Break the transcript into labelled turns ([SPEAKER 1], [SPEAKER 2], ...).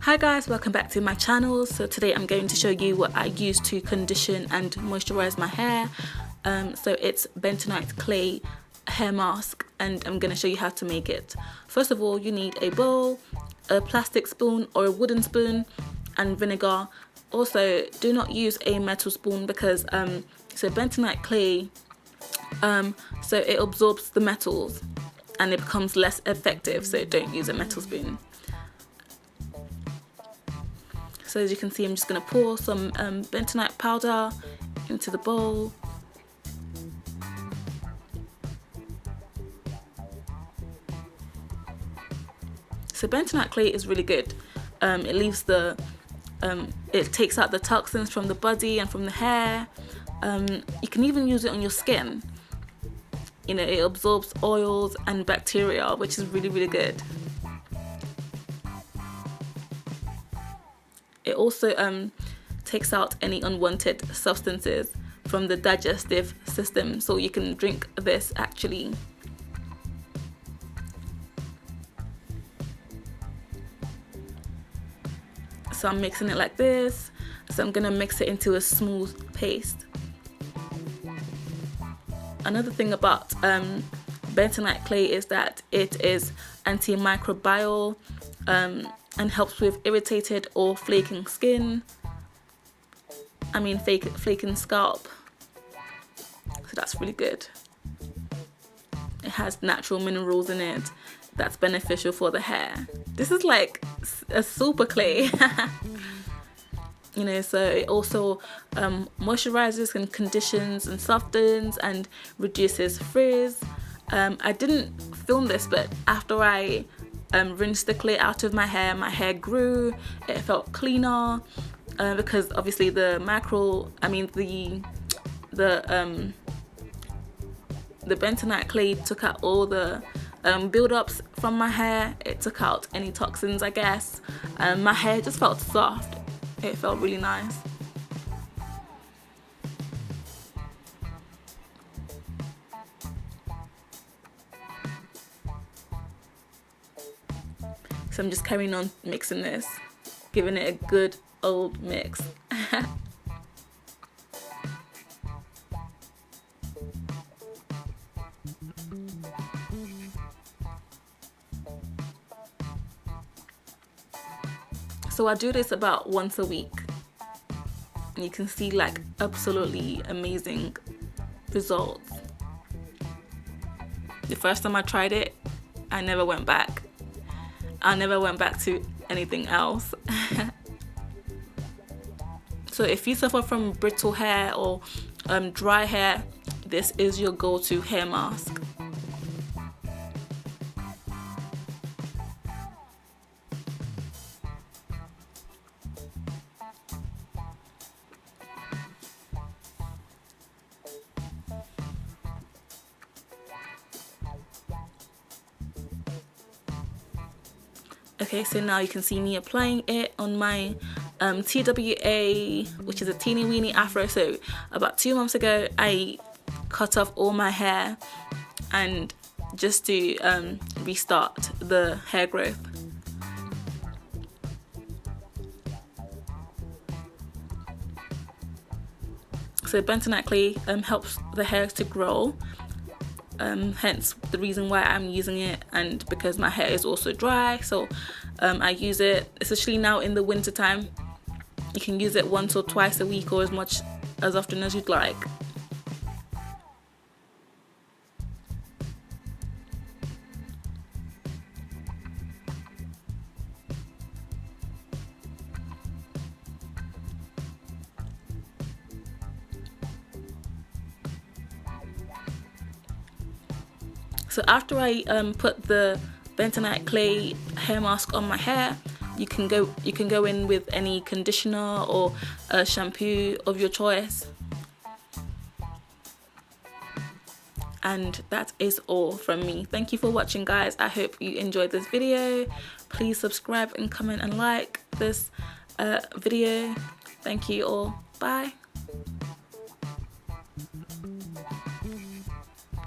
[SPEAKER 1] Hi guys, welcome back to my channel. So today I'm going to show you what I use to condition and moisturize my hair. So it's bentonite clay hair mask, and I'm going to show you how to make it. First of all, you need a bowl, a plastic spoon or a wooden spoon, and vinegar. Also, do not use a metal spoon because so bentonite clay, so it absorbs the metals and it becomes less effective, so don't use a metal spoon. So as you can see, I'm just going to pour some bentonite powder into the bowl. So bentonite clay is really good. It leaves it takes out the toxins from the body and from the hair. You can even use it on your skin. You know, it absorbs oils and bacteria, which is really, really good. It also takes out any unwanted substances from the digestive system, so you can drink this actually. So I'm mixing it like this. So I'm gonna mix it into a smooth paste. Another thing about bentonite clay is that it is antimicrobial, and helps with irritated or flaking skin. Flaking scalp. So that's really good. It has natural minerals in it that's beneficial for the hair. This is like a super clay. You know, so it also moisturizes and conditions and softens and reduces frizz. I didn't film this, but after I rinsed the clay out of my hair grew. It felt cleaner because obviously the bentonite clay took out all the build-ups from my hair. It took out any toxins, I guess. My hair just felt soft. It felt really nice. So I'm just carrying on mixing this, giving it a good old mix. So I do this about once a week. And you can see like absolutely amazing results. The first time I tried it, I never went back. I never went back to anything else. So if you suffer from brittle hair or dry hair, this is your go-to hair mask. Okay, so now you can see me applying it on my TWA, which is a teeny weeny afro. So about 2 months ago, I cut off all my hair and just to restart the hair growth. So bentonite clay helps the hair to grow. Hence the reason why I'm using it, and because my hair is also dry, so I use it especially now in the winter time. You can use it once or twice a week or as often as you'd like. So after I put the bentonite clay hair mask on my hair, you can go in with any conditioner or a shampoo of your choice. And that is all from me. Thank you for watching, guys. I hope you enjoyed this video. Please subscribe and comment and like this video. Thank you all. Bye.